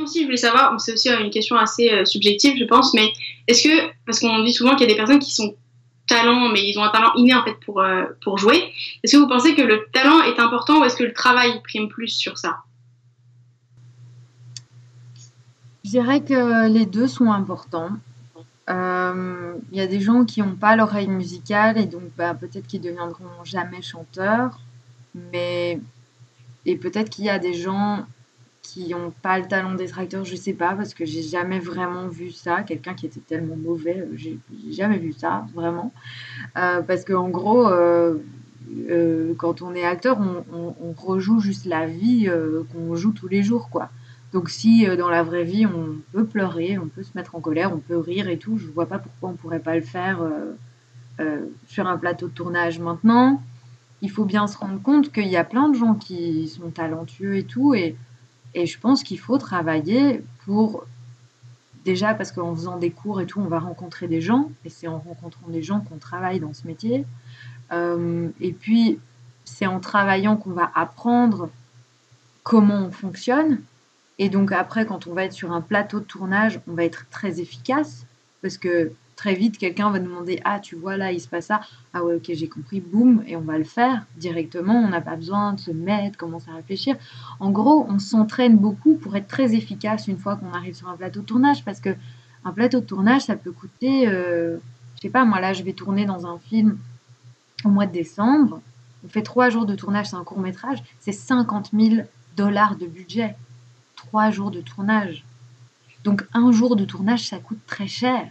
sinon aussi, je voulais savoir, c'est aussi une question assez subjective, je pense, mais est-ce que, parce qu'on dit souvent qu'il y a des personnes qui sont talents, mais ils ont un talent inné en fait pour jouer, est-ce que vous pensez que le talent est important ou est-ce que le travail prime plus sur ça? Je dirais que les 2 sont importants. Il y a des gens qui n'ont pas l'oreille musicale et donc bah, peut-être qu'ils deviendront jamais chanteurs, mais et peut-être qu'il y a des gens qui n'ont pas le talent d'être acteur, je sais pas, parce que j'ai jamais vraiment vu ça, quelqu'un qui était tellement mauvais, j'ai jamais vu ça, vraiment. Parce qu'en gros, quand on est acteur, on rejoue juste la vie qu'on joue tous les jours, quoi. Donc si dans la vraie vie, on peut pleurer, on peut se mettre en colère, on peut rire et tout, je vois pas pourquoi on pourrait pas le faire sur un plateau de tournage. Maintenant, il faut bien se rendre compte qu'il y a plein de gens qui sont talentueux et tout, et je pense qu'il faut travailler pour déjà parce qu'en faisant des cours et tout, on va rencontrer des gens, et c'est en rencontrant des gens qu'on travaille dans ce métier. Et puis, c'est en travaillant qu'on va apprendre comment on fonctionne. Et donc après, quand on va être sur un plateau de tournage, on va être très efficace parce que très vite, quelqu'un va nous demander: «Ah, tu vois, là, il se passe ça. Ah ouais, ok, j'ai compris, boum, et on va le faire directement. On n'a pas besoin de se mettre, commencer à réfléchir. En gros, on s'entraîne beaucoup pour être très efficace une fois qu'on arrive sur un plateau de tournage parce que un plateau de tournage, ça peut coûter, je sais pas, moi là, je vais tourner dans un film au mois de décembre. On fait 3 jours de tournage, c'est un court métrage, c'est 50 000 $ de budget. 3 jours de tournage. Donc un jour de tournage, ça coûte très cher.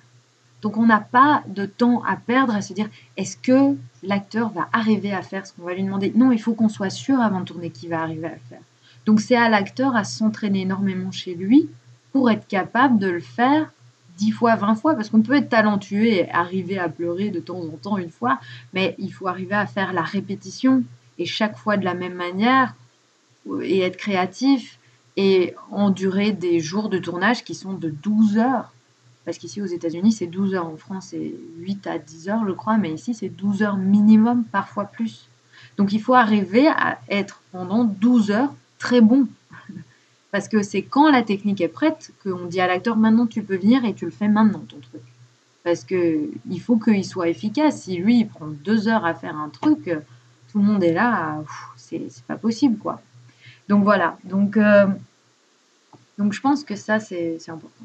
Donc on n'a pas de temps à perdre à se dire est-ce que l'acteur va arriver à faire ce qu'on va lui demander. Non, il faut qu'on soit sûr avant de tourner qu'il va arriver à le faire. Donc c'est à l'acteur à s'entraîner énormément chez lui pour être capable de le faire 10 fois, 20 fois, parce qu'on peut être talentueux et arriver à pleurer de temps en temps une fois, mais il faut arriver à faire la répétition et chaque fois de la même manière et être créatif et endurer des jours de tournage qui sont de 12 heures. Parce qu'ici aux États-Unis, c'est 12 heures. En France, c'est 8 à 10 heures, je crois, mais ici, c'est 12 heures minimum, parfois plus. Donc il faut arriver à être pendant 12 heures très bon. Parce que c'est quand la technique est prête qu'on dit à l'acteur maintenant tu peux venir et tu le fais maintenant ton truc. Parce que il faut qu'il soit efficace. Si lui il prend 2 heures à faire un truc, tout le monde est là, c'est pas possible quoi. Donc voilà. Donc je pense que ça c'est important.